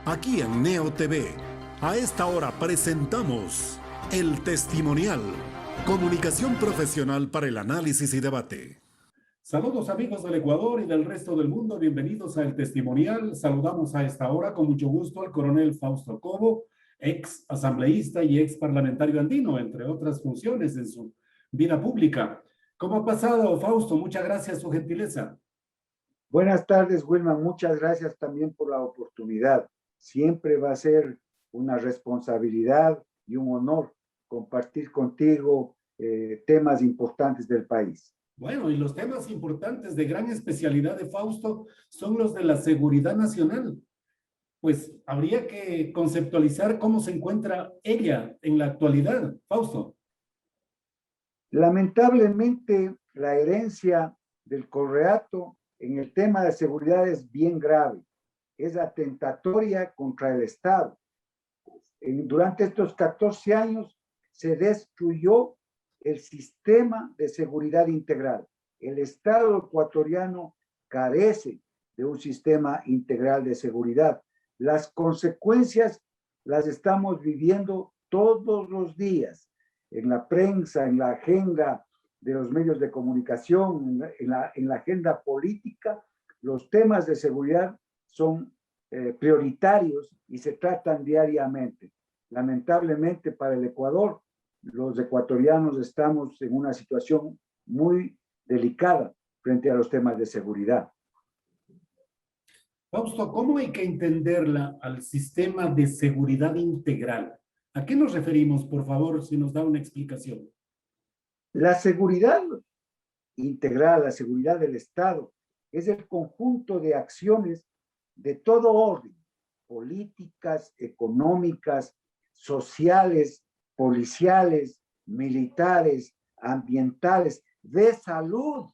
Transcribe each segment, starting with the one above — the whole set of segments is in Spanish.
Aquí en Neo TV, a esta hora presentamos El Testimonial, comunicación profesional para el análisis y debate. Saludos amigos del Ecuador y del resto del mundo, bienvenidos a El Testimonial. Saludamos a esta hora con mucho gusto al coronel Fausto Cobo, ex asambleísta y ex parlamentario andino, entre otras funciones en su vida pública. ¿Cómo ha pasado, Fausto? Muchas gracias, su gentileza. Buenas tardes, Wilman. Muchas gracias también por la oportunidad. Siempre va a ser una responsabilidad y un honor compartir contigo temas importantes del país. Bueno, y los temas importantes de gran especialidad de Fausto son los de la seguridad nacional. Pues habría que conceptualizar cómo se encuentra ella en la actualidad, Fausto. Lamentablemente, la herencia del Correato en el tema de seguridad es bien grave. Es atentatoria contra el Estado. Durante estos 14 años se destruyó el sistema de seguridad integral. El Estado ecuatoriano carece de un sistema integral de seguridad. Las consecuencias las estamos viviendo todos los días, en la prensa, en la agenda de los medios de comunicación, en la agenda política. Los temas de seguridad son prioritarios y se tratan diariamente. Lamentablemente para el Ecuador, los ecuatorianos estamos en una situación muy delicada frente a los temas de seguridad. Fausto, ¿cómo hay que entenderla al sistema de seguridad integral? ¿A qué nos referimos, por favor, si nos da una explicación? La seguridad integral, la seguridad del Estado, es el conjunto de acciones de todo orden, políticas, económicas, sociales, policiales, militares, ambientales, de salud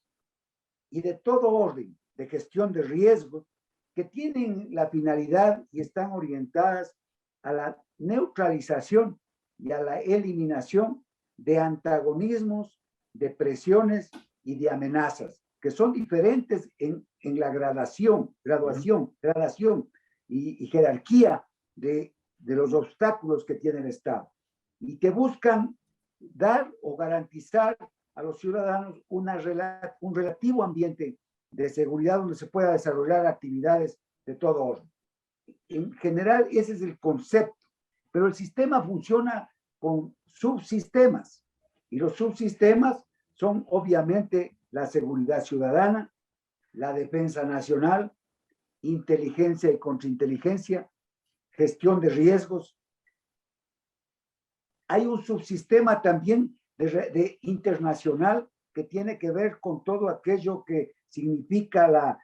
y de todo orden, de gestión de riesgos, que tienen la finalidad y están orientadas a la neutralización y a la eliminación de antagonismos, de presiones y de amenazas, que son diferentes en la graduación y jerarquía de los obstáculos que tiene el Estado, y que buscan dar o garantizar a los ciudadanos un relativo ambiente de seguridad donde se pueda desarrollar actividades de todo orden. En general, ese es el concepto, pero el sistema funciona con subsistemas, y los subsistemas son obviamente la seguridad ciudadana, la defensa nacional, inteligencia y contrainteligencia, gestión de riesgos. Hay un subsistema también de internacional que tiene que ver con todo aquello que significa la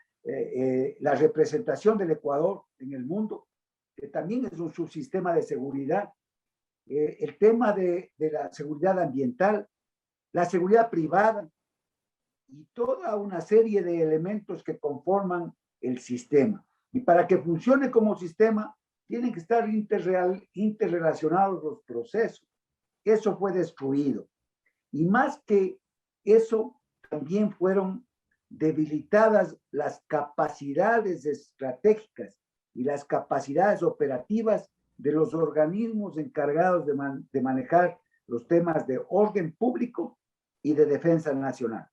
representación del Ecuador en el mundo, que también es un subsistema de seguridad. El tema de la seguridad ambiental, la seguridad privada y toda una serie de elementos que conforman el sistema. Y para que funcione como sistema, tienen que estar interrelacionados los procesos. Eso fue destruido. Y más que eso, también fueron debilitadas las capacidades estratégicas y las capacidades operativas de los organismos encargados de manejar los temas de orden público y de defensa nacional.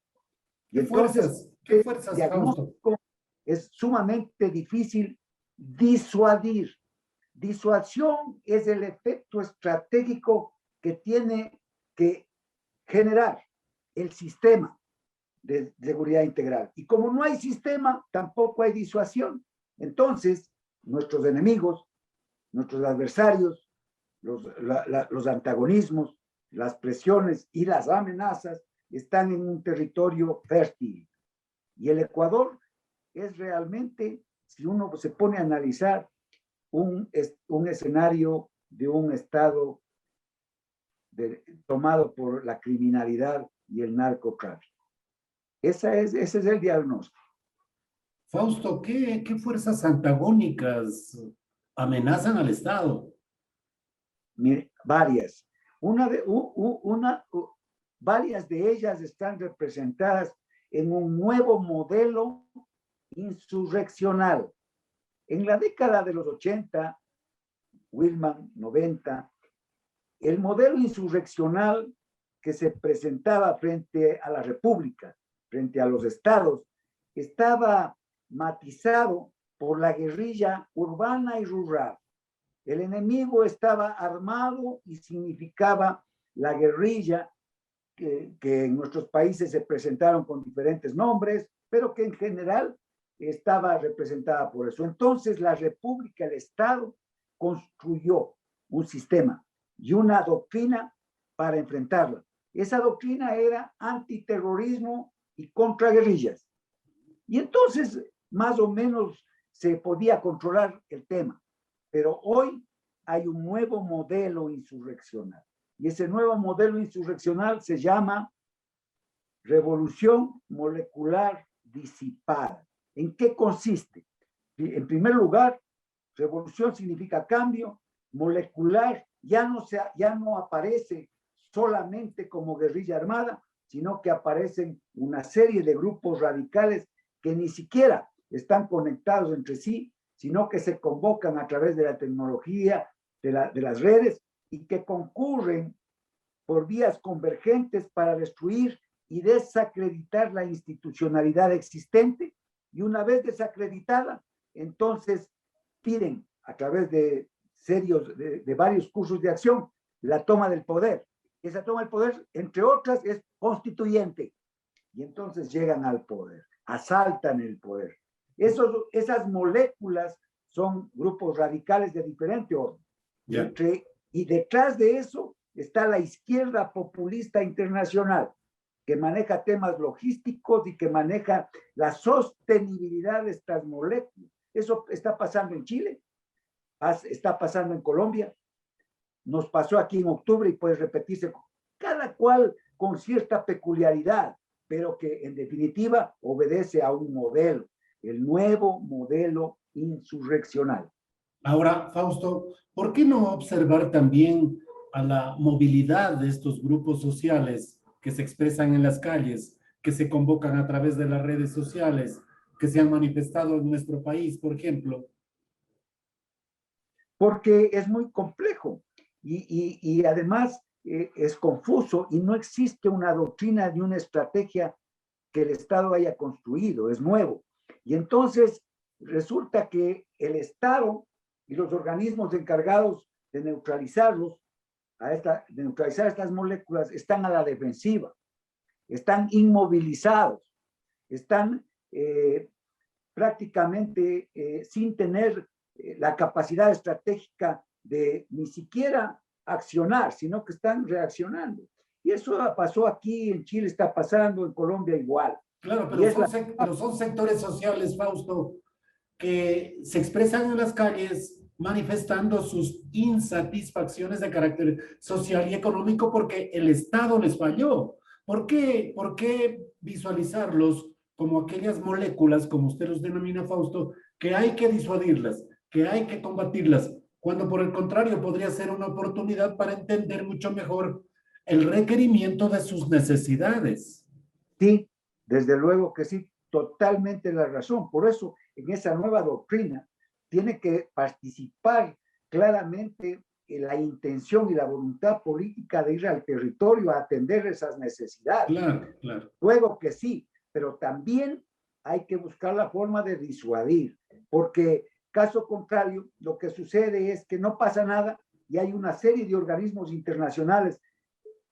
Y entonces, ¿Qué fuerzas, diagnóstico es sumamente difícil disuadir. Disuasión es el efecto estratégico que tiene que generar el sistema de seguridad integral. Y como no hay sistema, tampoco hay disuasión. Entonces, nuestros enemigos, nuestros adversarios, los antagonismos, las presiones y las amenazas están en un territorio fértil. Y el Ecuador es realmente, si uno se pone a analizar, un escenario de un Estado tomado por la criminalidad y el narcotráfico. Ese es el diagnóstico. Fausto, ¿qué fuerzas antagónicas amenazan al Estado? Varias. Varias de ellas están representadas en un nuevo modelo insurreccional. En la década de los 80 Wilman 90, el modelo insurreccional que se presentaba frente a la República, frente a los estados, estaba matizado por la guerrilla urbana y rural. El enemigo estaba armado y significaba la guerrilla, que en nuestros países se presentaron con diferentes nombres, pero que en general estaba representada por eso. Entonces la República, el Estado, construyó un sistema y una doctrina para enfrentarla. Esa doctrina era antiterrorismo y contraguerrillas. Y entonces, más o menos, se podía controlar el tema. Pero hoy hay un nuevo modelo insurreccional. Y ese nuevo modelo insurreccional se llama revolución molecular disipada. ¿En qué consiste? En primer lugar, revolución significa cambio, molecular ya no aparece solamente como guerrilla armada, sino que aparecen una serie de grupos radicales que ni siquiera están conectados entre sí, sino que se convocan a través de la tecnología, de las redes, y que concurren por vías convergentes para destruir y desacreditar la institucionalidad existente, y una vez desacreditada, entonces piden a través de varios cursos de acción la toma del poder. Esa toma del poder, entre otras, es constituyente. Y entonces llegan al poder, asaltan el poder. Esas moléculas son grupos radicales de diferente orden. Yeah. Y detrás de eso está la izquierda populista internacional, que maneja temas logísticos y que maneja la sostenibilidad de estas moléculas. Eso está pasando en Chile, está pasando en Colombia, nos pasó aquí en octubre y puede repetirse, cada cual con cierta peculiaridad, pero que en definitiva obedece a un modelo, el nuevo modelo insurreccional. Ahora, Fausto, ¿por qué no observar también a la movilidad de estos grupos sociales que se expresan en las calles, que se convocan a través de las redes sociales, que se han manifestado en nuestro país, por ejemplo? Porque es muy complejo y además es confuso y no existe una doctrina ni una estrategia que el Estado haya construido, es nuevo. Y entonces resulta que el Estado y los organismos encargados de neutralizarlos, de neutralizar estas moléculas, están a la defensiva, están inmovilizados, están prácticamente sin tener la capacidad estratégica de ni siquiera accionar, sino que están reaccionando. Y eso pasó aquí, en Chile está pasando, en Colombia igual. Claro, pero son sectores sociales, Fausto, que se expresan en las calles manifestando sus insatisfacciones de carácter social y económico porque el Estado les falló. ¿Por qué visualizarlos como aquellas moléculas, como usted los denomina, Fausto, que hay que disuadirlas, que hay que combatirlas, cuando por el contrario podría ser una oportunidad para entender mucho mejor el requerimiento de sus necesidades? Sí, desde luego que sí, totalmente la razón. Por eso, en esa nueva doctrina, tiene que participar claramente la intención y la voluntad política de ir al territorio a atender esas necesidades. Claro, claro. Luego que sí, pero también hay que buscar la forma de disuadir, porque caso contrario, lo que sucede es que no pasa nada y hay una serie de organismos internacionales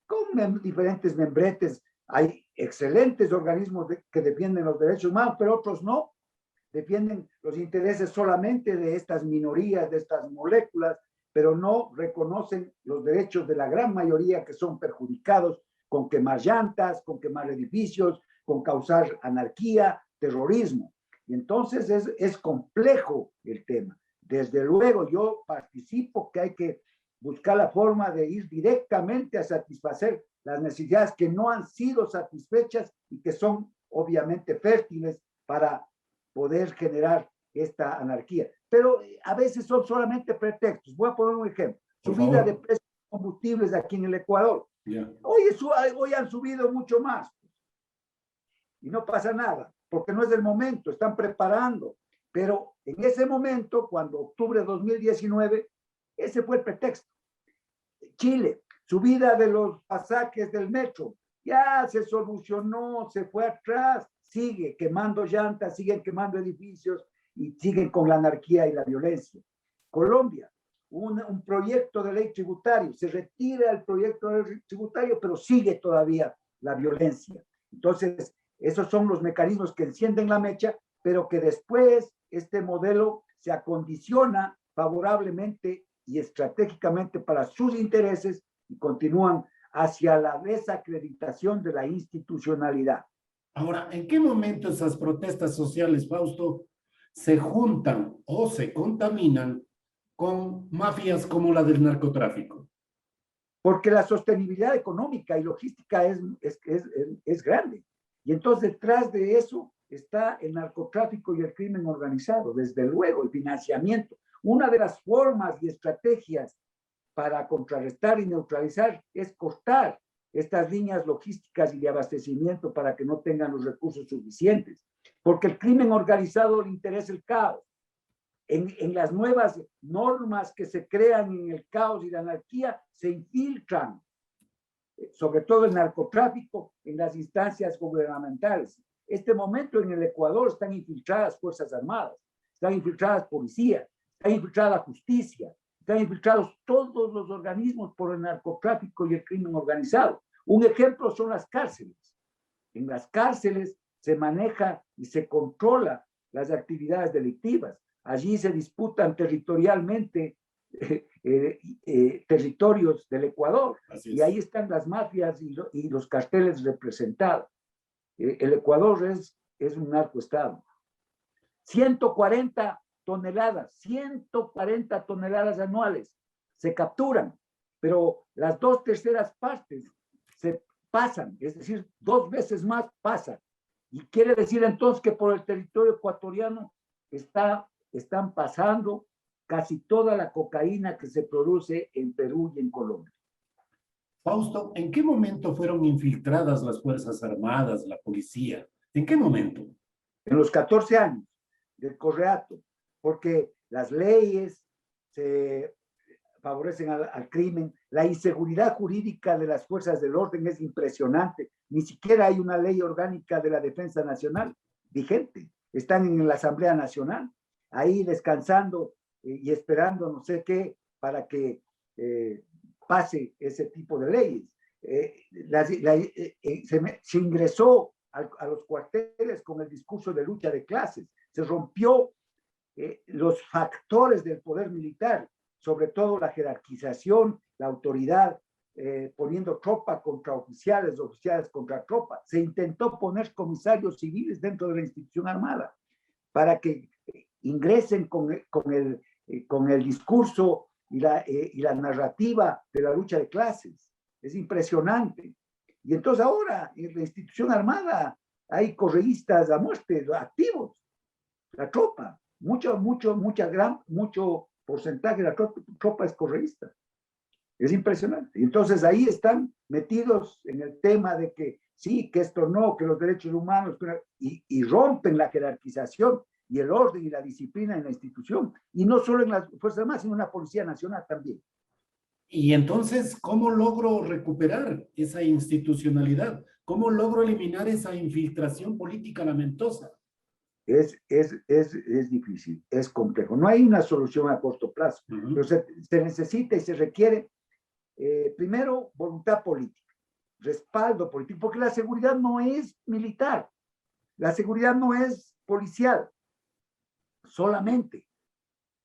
con diferentes membretes. Hay excelentes organismos que defienden los derechos humanos, pero otros no. Defienden los intereses solamente de estas minorías, de estas moléculas, pero no reconocen los derechos de la gran mayoría que son perjudicados con quemar llantas, con quemar edificios, con causar anarquía, terrorismo. Y entonces es complejo el tema. Desde luego yo participo que hay que buscar la forma de ir directamente a satisfacer las necesidades que no han sido satisfechas y que son obviamente fértiles para poder generar esta anarquía. Pero a veces son solamente pretextos. Voy a poner un ejemplo. Subida de precios de combustibles aquí en el Ecuador. Yeah. Hoy han subido mucho más. Y no pasa nada, porque no es el momento, están preparando. Pero en ese momento, cuando octubre de 2019, Ese fue el pretexto. Chile, subida de los pasajes del metro, ya se solucionó, se fue atrás, sigue quemando llantas, siguen quemando edificios y siguen con la anarquía y la violencia. Colombia, un proyecto de ley tributario, se retira el proyecto de ley tributario, pero sigue todavía la violencia. Entonces, esos son los mecanismos que encienden la mecha, pero que después este modelo se acondiciona favorablemente y estratégicamente para sus intereses y continúan hacia la desacreditación de la institucionalidad. Ahora, ¿en qué momento esas protestas sociales, Fausto, se juntan o se contaminan con mafias como la del narcotráfico? Porque la sostenibilidad económica y logística es grande. Y entonces detrás de eso está el narcotráfico y el crimen organizado, desde luego, el financiamiento. Una de las formas y estrategias para contrarrestar y neutralizar es cortar estas líneas logísticas y de abastecimiento para que no tengan los recursos suficientes. Porque el crimen organizado le interesa el caos. En las nuevas normas que se crean en el caos y la anarquía se infiltran, sobre todo el narcotráfico, en las instancias gubernamentales. Este momento en el Ecuador están infiltradas Fuerzas Armadas, están infiltradas policías, está infiltrada justicia, están infiltrados todos los organismos por el narcotráfico y el crimen organizado. Un ejemplo son las cárceles. En las cárceles se maneja y se controla las actividades delictivas. Allí se disputan territorialmente territorios del Ecuador y ahí están las mafias y los carteles representados. El Ecuador es un narcoestado. 140 toneladas anuales se capturan, pero las 2/3 partes se pasan, es decir, 2 veces más pasan. Y quiere decir entonces que por el territorio ecuatoriano están pasando casi toda la cocaína que se produce en Perú y en Colombia. Fausto, ¿en qué momento fueron infiltradas las Fuerzas Armadas, la policía? ¿En qué momento? En los 14 años del Correato, porque las leyes se favorecen al crimen, la inseguridad jurídica de las fuerzas del orden es impresionante, ni siquiera hay una ley orgánica de la defensa nacional vigente, están en la Asamblea Nacional, ahí descansando y esperando no sé qué para que pase ese tipo de leyes. Se ingresó a los cuarteles con el discurso de lucha de clases, se rompió los factores del poder militar, sobre todo la jerarquización, la autoridad, poniendo tropa contra oficiales, oficiales contra tropa. Se intentó poner comisarios civiles dentro de la institución armada para que ingresen con el discurso y la narrativa de la lucha de clases. Es impresionante. Y entonces ahora en la institución armada hay correístas a muerte, activos. La tropa, mucho porcentaje de la tropa es correísta. Es impresionante. Y entonces ahí están metidos en el tema de que sí, que esto no, que los derechos humanos, y rompen la jerarquización y el orden y la disciplina en la institución. Y no solo en las Fuerzas Armadas, sino en la Policía Nacional también. Y entonces, ¿cómo logro recuperar esa institucionalidad? ¿Cómo logro eliminar esa infiltración política lamentosa? Es difícil, es complejo. No hay una solución a corto plazo, pero se necesita y se requiere, primero, voluntad política, respaldo político, porque la seguridad no es militar, la seguridad no es policial solamente,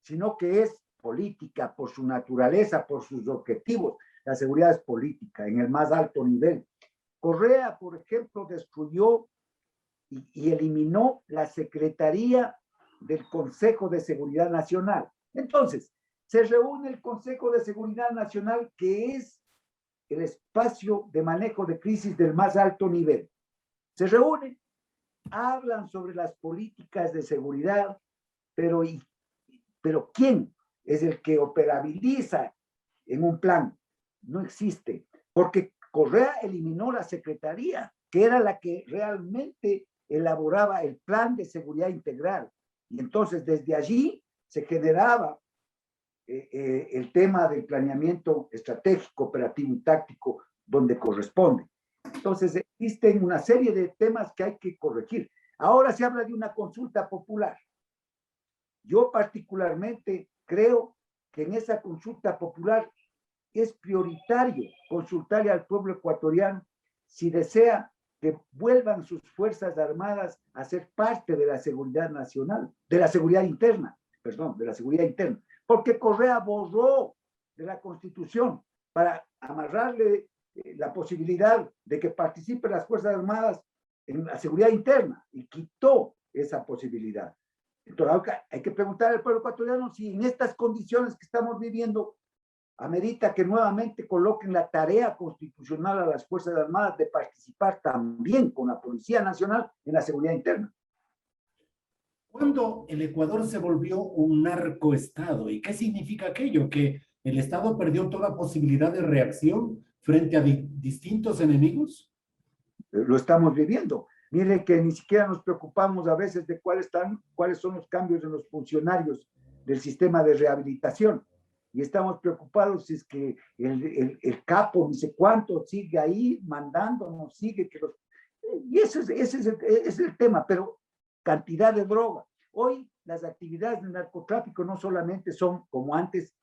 sino que es política por su naturaleza, por sus objetivos. La seguridad es política en el más alto nivel. Correa, por ejemplo, destruyó y eliminó la Secretaría del Consejo de Seguridad Nacional. Entonces, se reúne el Consejo de Seguridad Nacional, que es el espacio de manejo de crisis del más alto nivel. Se reúnen, hablan sobre las políticas de seguridad, pero ¿quién es el que operabiliza en un plan? No existe, porque Correa eliminó la Secretaría, que era la que realmente elaboraba el plan de seguridad integral. Y entonces desde allí se generaba el tema del planeamiento estratégico, operativo y táctico donde corresponde. Entonces, existen una serie de temas que hay que corregir. Ahora se habla de una consulta popular. Yo particularmente creo que en esa consulta popular es prioritario consultarle al pueblo ecuatoriano si desea que vuelvan sus Fuerzas Armadas a ser parte de la seguridad nacional, de la seguridad interna, perdón, de la seguridad interna, porque Correa borró de la Constitución para amarrarle la posibilidad de que participen las Fuerzas Armadas en la seguridad interna y quitó esa posibilidad. Entonces hay que preguntar al pueblo ecuatoriano si en estas condiciones que estamos viviendo amerita que nuevamente coloquen la tarea constitucional a las Fuerzas Armadas de participar también con la Policía Nacional en la seguridad interna. ¿Cuándo el Ecuador se volvió un narcoestado? ¿Y qué significa aquello? ¿Que el Estado perdió toda posibilidad de reacción frente a distintos enemigos? Lo estamos viviendo. Mire que ni siquiera nos preocupamos a veces de cuáles son los cambios en los funcionarios del sistema de rehabilitación. Y estamos preocupados si es que el capo, ni sé cuánto, sigue ahí mandándonos, sigue que los... Y ese es el tema, pero cantidad de droga. Hoy las actividades del narcotráfico no solamente son como antes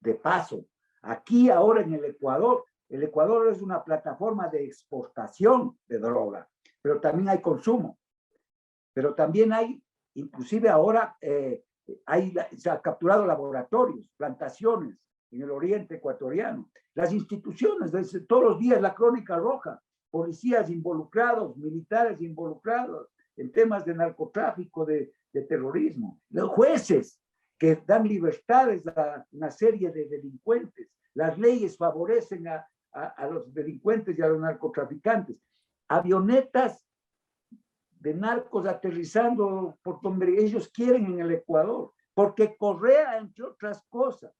de paso. Aquí ahora en el Ecuador es una plataforma de exportación de droga, pero también hay consumo, pero también hay, inclusive ahora, se ha capturado laboratorios, plantaciones en el oriente ecuatoriano. Las instituciones, todos los días la crónica roja, policías involucrados, militares involucrados en temas de narcotráfico, de terrorismo. Los jueces que dan libertades a una serie de delincuentes. Las leyes favorecen a los delincuentes y a los narcotraficantes. Avionetas de narcos aterrizando por donde ellos quieren en el Ecuador, porque Correa, entre otras cosas,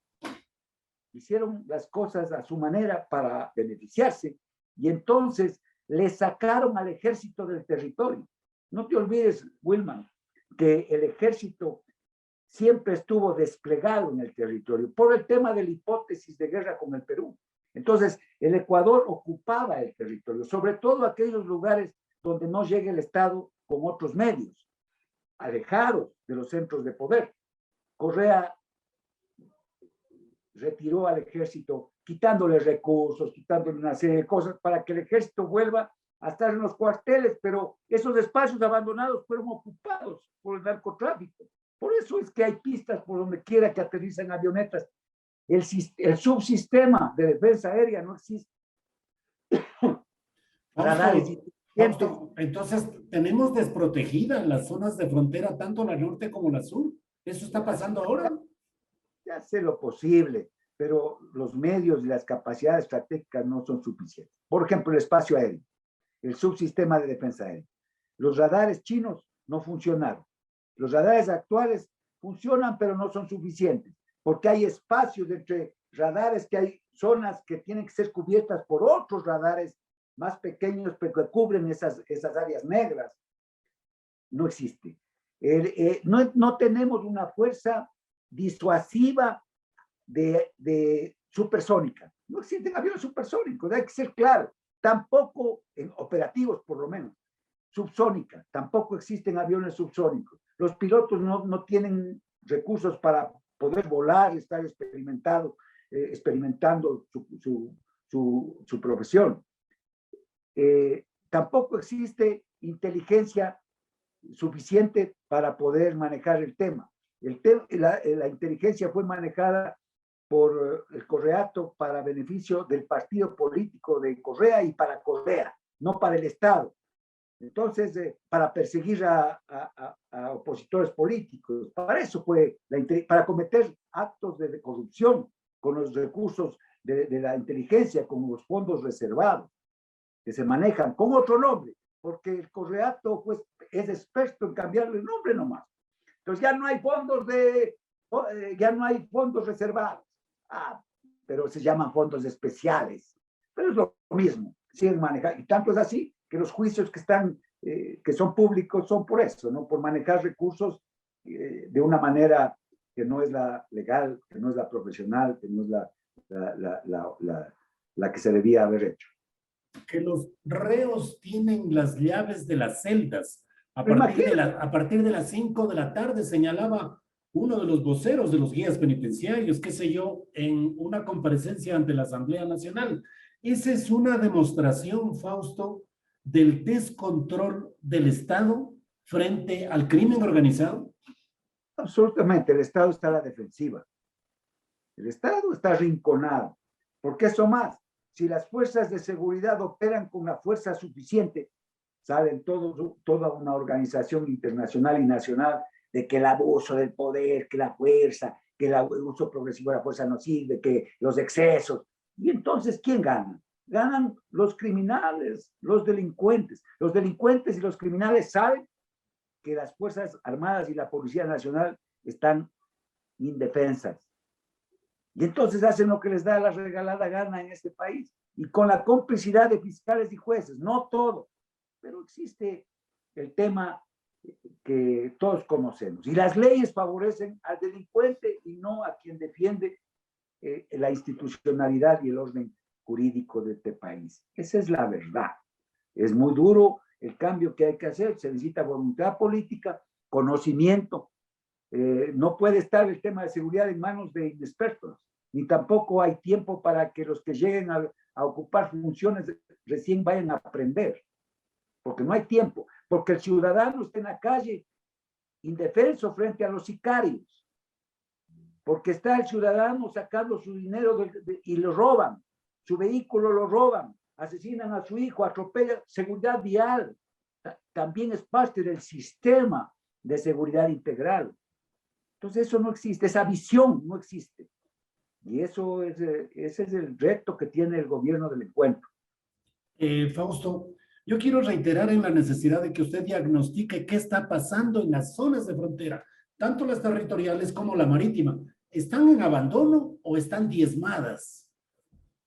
hicieron las cosas a su manera para beneficiarse y entonces le sacaron al ejército del territorio. No te olvides, Wilman, que el ejército siempre estuvo desplegado en el territorio por el tema de la hipótesis de guerra con el Perú. Entonces, el Ecuador ocupaba el territorio, sobre todo aquellos lugares donde no llegue el Estado con otros medios, alejados de los centros de poder. Correa retiró al ejército, quitándole recursos, quitándole una serie de cosas para que el ejército vuelva a estar en los cuarteles, pero esos espacios abandonados fueron ocupados por el narcotráfico. Por eso es que hay pistas por donde quiera que aterrizan avionetas. El subsistema de defensa aérea no existe. Entonces, tenemos desprotegidas las zonas de frontera, tanto la norte como la sur. ¿Eso está pasando ahora? Se hace lo posible, pero los medios y las capacidades estratégicas no son suficientes. Por ejemplo, el espacio aéreo, el subsistema de defensa aérea. Los radares chinos no funcionaron. Los radares actuales funcionan, pero no son suficientes, porque hay espacios entre radares, que hay zonas que tienen que ser cubiertas por otros radares más pequeños, pero que cubren esas áreas negras. No existe. No tenemos una fuerza disuasiva de supersónica. No existen aviones supersónicos, hay que ser claro. Tampoco en operativos, por lo menos. Subsónica, tampoco existen aviones subsónicos. Los pilotos no tienen recursos para poder volar, estar experimentando su profesión. Tampoco existe inteligencia suficiente para poder manejar el tema. La inteligencia fue manejada por el Correato para beneficio del partido político de Correa y para Correa, no para el Estado. Entonces, para perseguir a opositores políticos, para eso fue, para cometer actos de corrupción con los recursos de la inteligencia, con los fondos reservados, que se manejan con otro nombre, porque el Correato pues, es experto en cambiarle el nombre nomás. Entonces ya no hay fondos reservados. Pero se llaman fondos especiales. Pero es lo mismo, siguen manejando. Y tanto es así que los juicios que son públicos son por eso, ¿no? Por manejar recursos de una manera que no es la legal, que no es la profesional, que no es la que se debía haber hecho. Que los reos tienen las llaves de las celdas a partir de las 5 de la tarde, señalaba uno de los voceros de los guías penitenciarios, qué sé yo, en una comparecencia ante la Asamblea Nacional. Esa es una demostración, Fausto, del descontrol del Estado frente al crimen organizado. Absolutamente, el Estado está a la defensiva. El Estado está arrinconado. Porque eso más, si las fuerzas de seguridad operan con la fuerza suficiente, saben toda una organización internacional y nacional de que el abuso del poder, que la fuerza, que el uso progresivo de la fuerza no sirve, que los excesos. Y entonces, ¿quién gana? Ganan los criminales, los delincuentes. Los delincuentes y los criminales saben que las Fuerzas Armadas y la Policía Nacional están indefensas. Y entonces hacen lo que les da la regalada gana en este país. Y con la complicidad de fiscales y jueces, no todo, pero existe el tema que todos conocemos. Y las leyes favorecen al delincuente y no a quien defiende la institucionalidad y el orden jurídico de este país. Esa es la verdad. Es muy duro el cambio que hay que hacer. Se necesita voluntad política, conocimiento. No puede estar el tema de seguridad en manos de inexpertos, ni tampoco hay tiempo para que los que lleguen a ocupar funciones recién vayan a aprender, porque no hay tiempo, porque el ciudadano está en la calle indefenso frente a los sicarios, porque está el ciudadano sacando su dinero y lo roban, su vehículo lo roban, asesinan a su hijo, atropellan. Seguridad vial también es parte del sistema de seguridad integral. Entonces eso no existe, esa visión no existe. Y ese es el reto que tiene el gobierno del encuentro. Fausto, yo quiero reiterar en la necesidad de que usted diagnostique qué está pasando en las zonas de frontera, tanto las territoriales como la marítima. ¿Están en abandono o están diezmadas?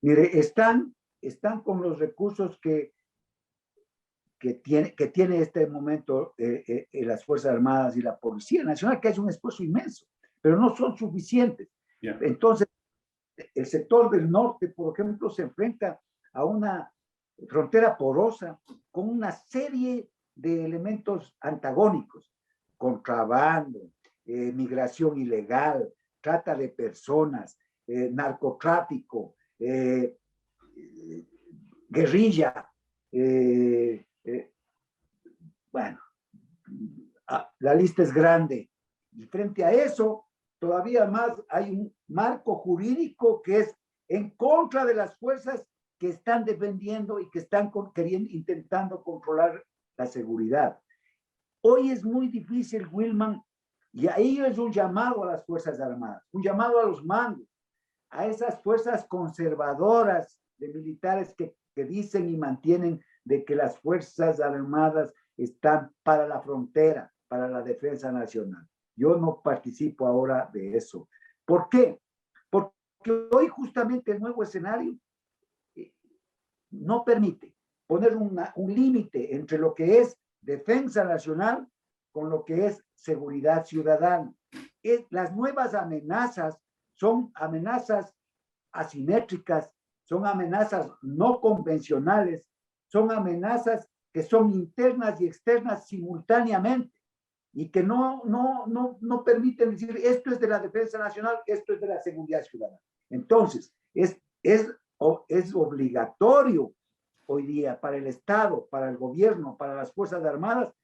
Mire, están con los recursos que tiene este momento las Fuerzas Armadas y la Policía Nacional, que es un esfuerzo inmenso, pero no son suficientes. Yeah. Entonces, el sector del norte, por ejemplo, se enfrenta a una frontera porosa con una serie de elementos antagónicos: contrabando, migración ilegal, trata de personas, narcotráfico, guerrilla. Bueno, la lista es grande. Y frente a eso, todavía más hay un marco jurídico que es en contra de las fuerzas que están defendiendo y que están intentando controlar la seguridad. Hoy es muy difícil, Wilman, y ahí es un llamado a las Fuerzas Armadas, un llamado a los mandos, a esas fuerzas conservadoras de militares que dicen y mantienen de que las Fuerzas Armadas están para la frontera, para la defensa nacional. Yo no participo ahora de eso. ¿Por qué? Porque hoy justamente el nuevo escenario no permite poner un límite entre lo que es defensa nacional con lo que es seguridad ciudadana. Las nuevas amenazas son amenazas asimétricas, son amenazas no convencionales, son amenazas que son internas y externas simultáneamente y que no permiten decir esto es de la defensa nacional, esto es de la seguridad ciudadana. Entonces, es obligatorio hoy día para el Estado, para el gobierno, para las Fuerzas Armadas,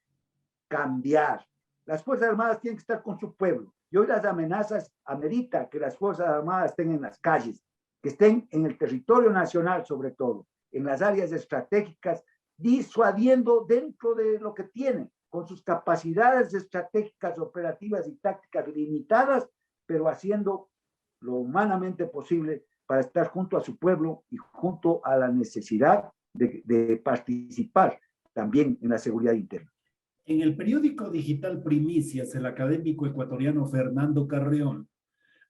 cambiar. Las Fuerzas Armadas tienen que estar con su pueblo. Y hoy las amenazas ameritan que las Fuerzas Armadas estén en las calles, que estén en el territorio nacional sobre todo, en las áreas estratégicas, disuadiendo dentro de lo que tienen, con sus capacidades estratégicas, operativas y tácticas limitadas, pero haciendo lo humanamente posible para estar junto a su pueblo y junto a la necesidad de participar también en la seguridad interna. En el periódico digital Primicias, el académico ecuatoriano Fernando Carreón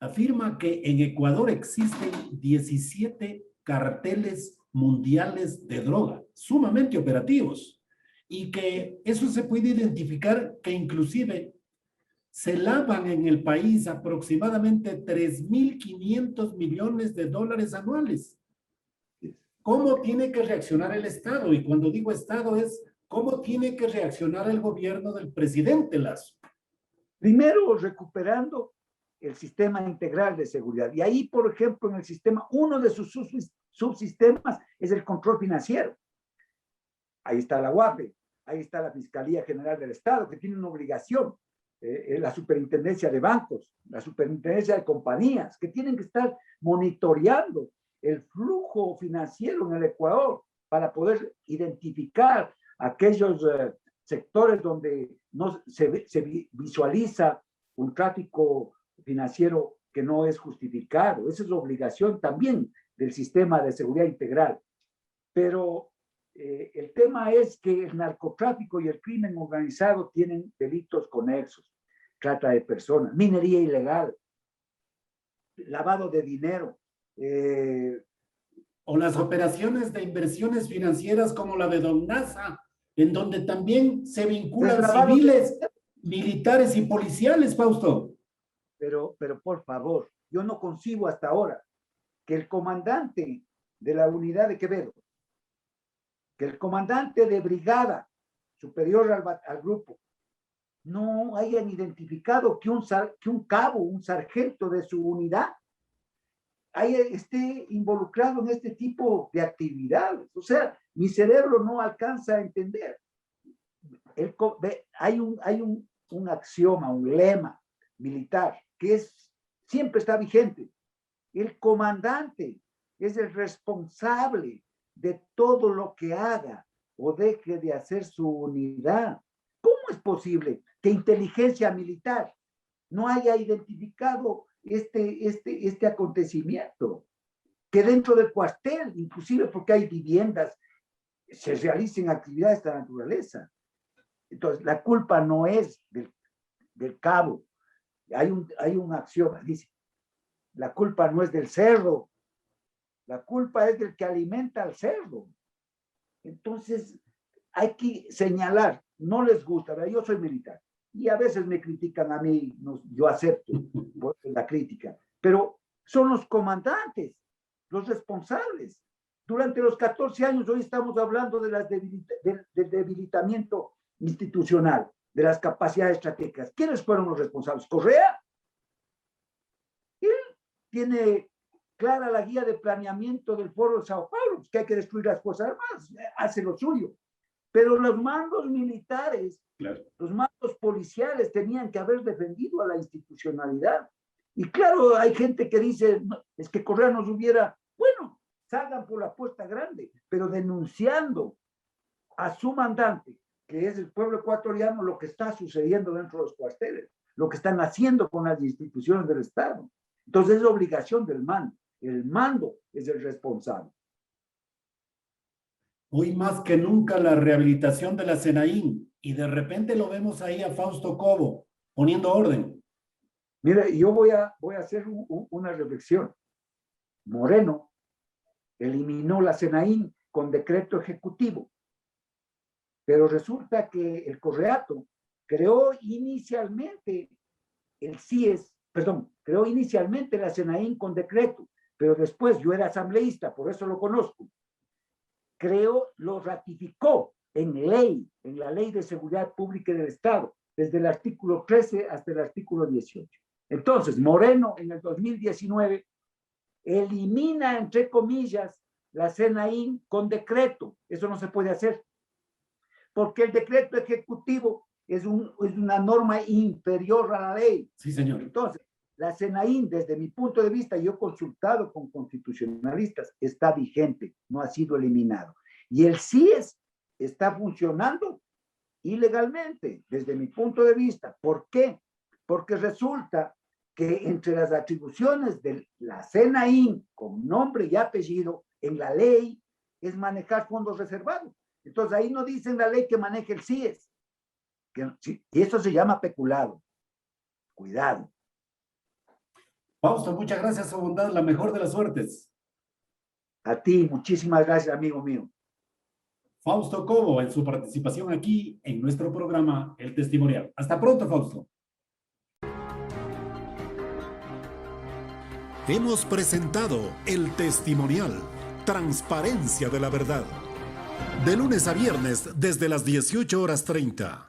afirma que en Ecuador existen 17 carteles mundiales de droga, sumamente operativos, y que eso se puede identificar que inclusive se lavan en el país aproximadamente 3.500 millones de dólares anuales. ¿Cómo tiene que reaccionar el Estado? Y cuando digo Estado es cómo tiene que reaccionar el gobierno del presidente Lazo. Primero, recuperando el sistema integral de seguridad. Y ahí, por ejemplo, en el sistema, uno de sus subsistemas es el control financiero. Ahí está la UAPE, ahí está la Fiscalía General del Estado, que tiene una obligación, la Superintendencia de Bancos, la Superintendencia de Compañías, que tienen que estar monitoreando el flujo financiero en el Ecuador para poder identificar aquellos sectores donde no se visualiza un tráfico financiero que no es justificado. Esa es la obligación también del sistema de seguridad integral. Pero el tema es que el narcotráfico y el crimen organizado tienen delitos conexos: trata de personas, minería ilegal, lavado de dinero. O las operaciones de inversiones financieras como la de Don Nasa, en donde también se vinculan civiles, militares y policiales, Fausto. Pero por favor, yo no concibo hasta ahora que el comandante de la unidad de Quevedo, que el comandante de brigada superior al grupo, no hayan identificado que un cabo, un sargento de su unidad, esté involucrado en este tipo de actividades. O sea, mi cerebro no alcanza a entender. Hay un axioma, un lema militar que siempre está vigente. El comandante es el responsable de todo lo que haga o deje de hacer su unidad. ¿Cómo es posible que inteligencia militar no haya identificado este acontecimiento? Que dentro del cuartel, inclusive porque hay viviendas, se realicen actividades de esta naturaleza. Entonces, la culpa no es del cabo. Hay un axioma, dice, la culpa no es del cerdo, la culpa es del que alimenta al cerdo. Entonces, hay que señalar, no les gusta, ¿verdad? Yo soy militar y a veces me critican a mí, yo acepto la crítica, pero son los comandantes, los responsables. Durante los 14 años, hoy estamos hablando del debilitamiento institucional, de las capacidades estratégicas. ¿Quiénes fueron los responsables? ¿Correa? Él tiene clara la guía de planeamiento del Foro de Sao Paulo, que hay que destruir las Fuerzas Armadas, hace lo suyo. Pero los mandos militares, claro, los mandos policiales tenían que haber defendido a la institucionalidad. Y claro, hay gente que dice, no, es que Correa nos hubiera, bueno, salgan por la apuesta grande, pero denunciando a su mandante, que es el pueblo ecuatoriano, lo que está sucediendo dentro de los cuarteles, lo que están haciendo con las instituciones del Estado. Entonces es obligación del mando. El mando es el responsable. Hoy más que nunca la rehabilitación de la Senaín, y de repente lo vemos ahí a Fausto Cobo poniendo orden. Mira, yo voy a hacer una reflexión. Moreno eliminó la Senaín con decreto ejecutivo, pero resulta que el Correato creó inicialmente el CIES, perdón, creó inicialmente la Senaín con decreto, pero después yo era asambleísta, por eso lo conozco. Lo ratificó en ley, en la Ley de Seguridad Pública del Estado, desde el artículo 13 hasta el artículo 18. Entonces, Moreno en el 2019 elimina, entre comillas, la Senaín con decreto. Eso no se puede hacer, porque el decreto ejecutivo es una norma inferior a la ley. Sí, señor. Entonces, la Senaín, desde mi punto de vista, yo he consultado con constitucionalistas, está vigente, no ha sido eliminado. Y el CIES está funcionando ilegalmente, desde mi punto de vista. ¿Por qué? Porque resulta que entre las atribuciones de la Senaín, con nombre y apellido, en la ley, es manejar fondos reservados. Entonces, ahí no dice en la ley que maneje el CIES. Y eso se llama peculado. Cuidado. Fausto, muchas gracias a su bondad, la mejor de las suertes. A ti, muchísimas gracias, amigo mío. Fausto Cobo, en su participación aquí en nuestro programa El Testimonial. Hasta pronto, Fausto. Hemos presentado El Testimonial, transparencia de la verdad. De lunes a viernes desde las 18:30.